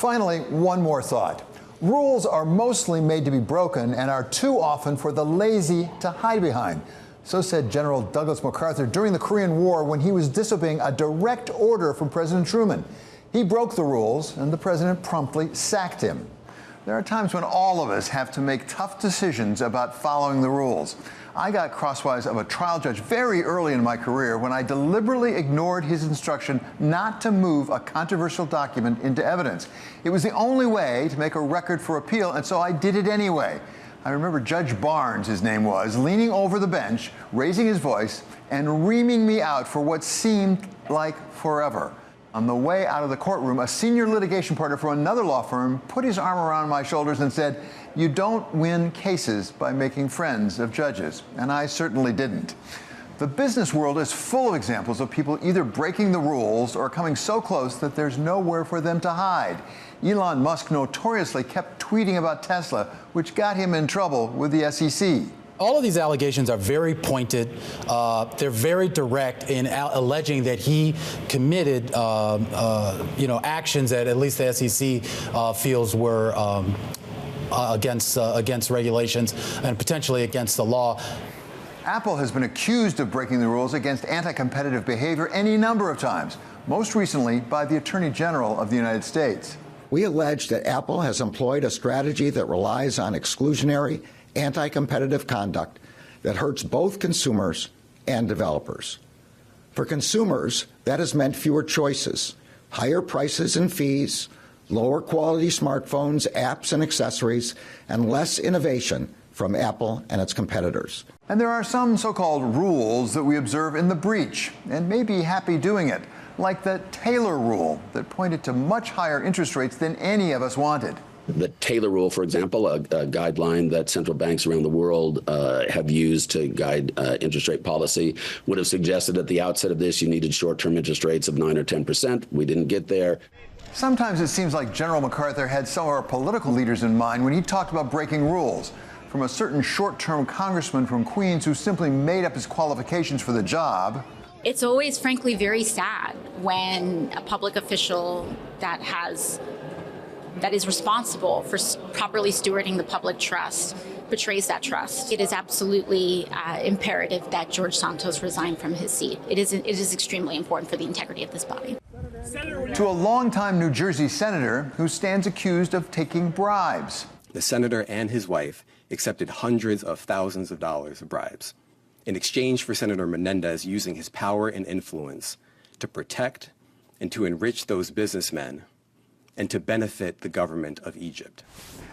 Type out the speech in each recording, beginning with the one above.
Finally, one more thought. Rules are mostly made to be broken and are too often for the lazy to hide behind. So said General Douglas MacArthur during the Korean War when he was disobeying a direct order from President Truman. He broke the rules and the president promptly sacked him. There are times when all of us have to make tough decisions about following the rules. I got crosswise of a trial judge very early in my career when I deliberately ignored his instruction not to move a controversial document into evidence. It was the only way to make a record for appeal, and so I did it anyway. I remember Judge Barnes, his name was, leaning over the bench, raising his voice, and reaming me out for what seemed like forever. On the way out of the courtroom, a senior litigation partner from another law firm put his arm around my shoulders and said, "You don't win cases by making friends of judges." And I certainly didn't. The business world is full of examples of people either breaking the rules or coming so close that there's nowhere for them to hide. Elon Musk notoriously kept tweeting about Tesla, which got him in trouble with the SEC. All of these allegations are very pointed. They're very direct in alleging that he committed, actions that at least the SEC feels were against regulations and potentially against the law. Apple has been accused of breaking the rules against anti-competitive behavior any number of times, most recently by the Attorney General of the United States. We allege that Apple has employed a strategy that relies on exclusionary, anti-competitive conduct that hurts both consumers and developers. For consumers, that has meant fewer choices, higher prices and fees, lower quality smartphones, apps, and accessories, and less innovation from Apple and its competitors. And there are some so-called rules that we observe in the breach and may be happy doing it, like the Taylor rule that pointed to much higher interest rates than any of us wanted. The Taylor rule, for example, a guideline that central banks around the world have used to guide interest rate policy, would have suggested at the outset of this you needed short-term interest rates of 9 or 10%. We didn't get there. Sometimes it seems like General MacArthur had some of our political leaders in mind when he talked about breaking rules. From a certain short-term congressman from Queens who simply made up his qualifications for the job. It's always, frankly, very sad when a public official that is responsible for properly stewarding the public trust betrays that trust. It is absolutely imperative that George Santos resign from his seat. It is extremely important for the integrity of this body. To a longtime New Jersey senator who stands accused of taking bribes. The senator and his wife accepted hundreds of thousands of dollars of bribes in exchange for Senator Menendez using his power and influence to protect and to enrich those businessmen and to benefit the government of Egypt.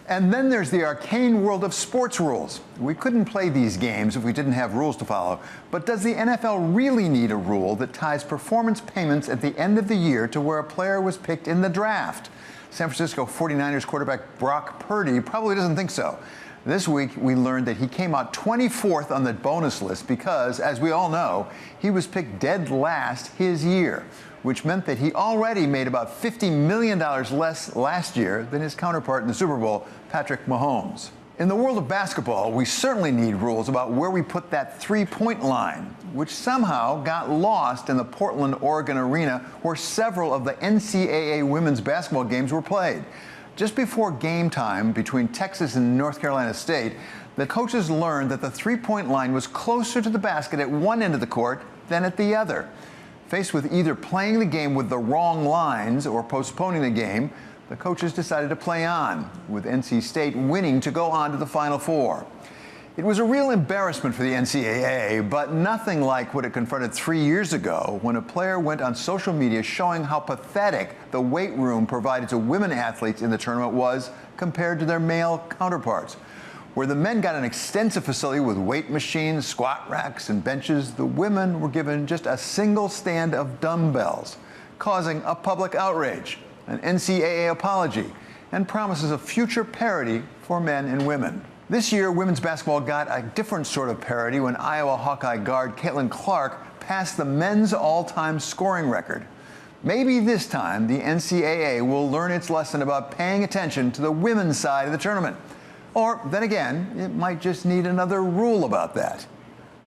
And then there's the arcane world of sports rules. We couldn't play these games if we didn't have rules to follow. But does the NFL really need a rule that ties performance payments at the end of the year to where a player was picked in the draft? San Francisco 49ers quarterback Brock Purdy probably doesn't think so. This week, we learned that he came out 24th on the bonus list because, as we all know, he was picked dead last his year, which meant that he already made about $50 million less last year than his counterpart in the Super Bowl, Patrick Mahomes. In the world of basketball, we certainly need rules about where we put that three-point line, which somehow got lost in the Portland, Oregon arena where several of the NCAA women's basketball games were played. Just before game time between Texas and North Carolina State, the coaches learned that the three-point line was closer to the basket at one end of the court than at the other. Faced with either playing the game with the wrong lines or postponing the game, the coaches decided to play on, with NC State winning to go on to the Final Four. It was a real embarrassment for the NCAA, but nothing like what it confronted 3 years ago when a player went on social media showing how pathetic the weight room provided to women athletes in the tournament was compared to their male counterparts. Where the men got an extensive facility with weight machines, squat racks, and benches, the women were given just a single stand of dumbbells, causing a public outrage, an NCAA apology, and promises of future parity for men and women. This year, women's basketball got a different sort of parity when Iowa Hawkeye guard Caitlin Clark passed the men's all-time scoring record. Maybe this time the NCAA will learn its lesson about paying attention to the women's side of the tournament. Or, then again, it might just need another rule about that.